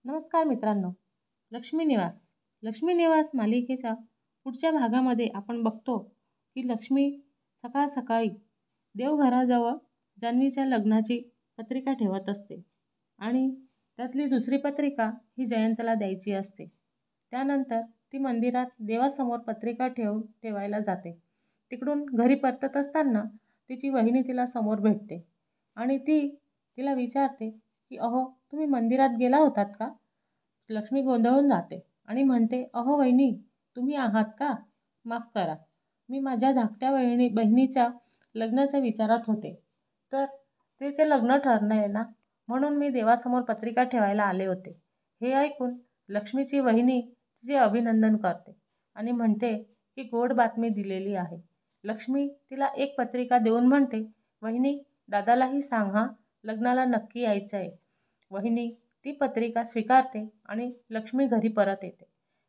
नमस्कार मित्रांनो. लक्ष्मी निवास लक्ष्मी निवास मालिकेच्या पुढच्या भागामध्ये आपण बघतो की लक्ष्मी सकाळ सकाळी देवघराजवळ जान्हवीच्या लग्नाची पत्रिका ठेवत असते आणि त्यातली दुसरी पत्रिका ही जयंतला द्यायची असते. त्यानंतर ती मंदिरात देवासमोर पत्रिका ठेवायला जाते. तिकडून घरी परतत असताना तिची वहिनी तिला समोर भेटते आणि ती तिला विचारते की अहो, तुम्ही मंदिरात गेला होतात का? लक्ष्मी गोंधळून जाते आणि म्हणते, अहो वहिनी, तुम्ही आहात का? माफ करा, मी माझ्या धाकट्या बहिणीच्या लग्नाच्या विचारात होते. तर तिचे लग्न ठरलंय ना, म्हणून मी देवासमोर पत्रिका ठेवायला आले होते. हे ऐकून लक्ष्मीची वहिनी तिचे अभिनंदन करते आणि म्हणते की गोड बातमी दिलेली आहे. लक्ष्मी तिला एक पत्रिका देऊन म्हणते, वहिनी, दादालाही सांग हा, लग्नाला नक्की यायचं आहे. वहिनी ती पत्रिका स्वीकारते आणि लक्ष्मी घरी परत येते.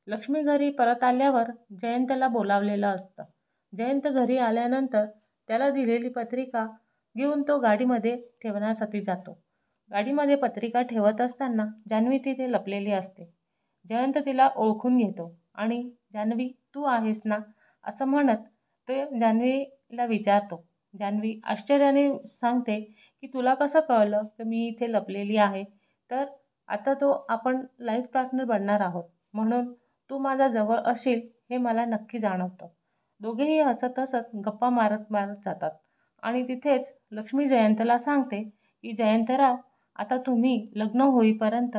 लक्ष्मी घरी परत आल्यावर जयंतला बोलावलेलं असतं. जयंत घरी आल्यानंतर त्याला दिलेली पत्रिका घेऊन तो गाडीमध्ये ठेवण्यासाठी जातो. गाडीमध्ये पत्रिका ठेवत असताना जान्हवी तिथे लपलेली असते. जयंत तिला ओळखून घेतो आणि जान्हवी, तू आहेस ना, असं म्हणत तो जान्हवीला विचारतो. जान्हवी आश्चर्याने सांगते की तुला कसं कळलं की मी इथे लपलेली आहे? तर आता तो आपण लाईफ पार्टनर बनणार आहोत, म्हणून तू माझ्या जवळ असशील हे मला नक्की जाणवतं. दोघेही हसत हसत गप्पा मारत मारत जातात आणि तिथेच लक्ष्मी जयंतला सांगते की जयंतराव, आता तुम्ही लग्न होईपर्यंत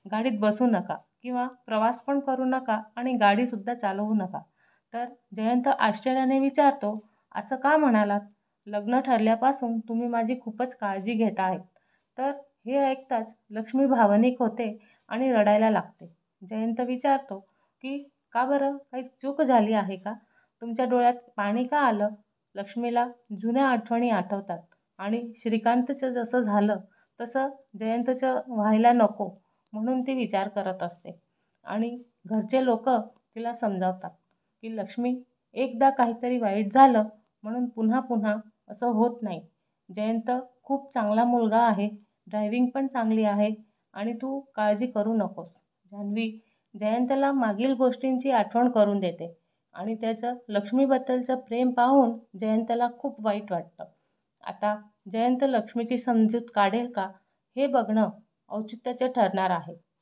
गाडीत बसू नका किंवा प्रवास पण करू नका आणि गाडीसुद्धा चालवू नका. तर जयंत आश्चर्याने विचारतो, असं का म्हणालात? लग्न ठरल्यापासून तुम्ही माझी खूपच काळजी घेत आहेत. तर हे ऐकताच लक्ष्मी भावनिक होते आणि रडायला लागते. जयंत विचारतो की का बरं, काही चूक झाली आहे का? तुमच्या डोळ्यात पाणी का आलं? लक्ष्मीला जुन्या आठवणी आठवतात आणि श्रीकांतचं जसं झालं तसं जयंतचं व्हायला नको, म्हणून ती विचार करत असते. आणि घरचे लोक तिला समजावतात की लक्ष्मी, एकदा काहीतरी वाईट झालं म्हणून पुन्हा पुन्हा असं होत नाही. जयंत खूप चांगला मुलगा आहे, ड्रायव्हिंग पण चांगली आहे आणि तू काळजी करू नकोस. जान्हवी जयंतला मागील गोष्टींची आठवण करून देते आणि त्याचं लक्ष्मीबद्दलचं प्रेम पाहून जयंतला खूप वाईट वाटतं. आता जयंत लक्ष्मीची समजूत काढेल का, हे बघणं औचित्याचे ठरणार आहे.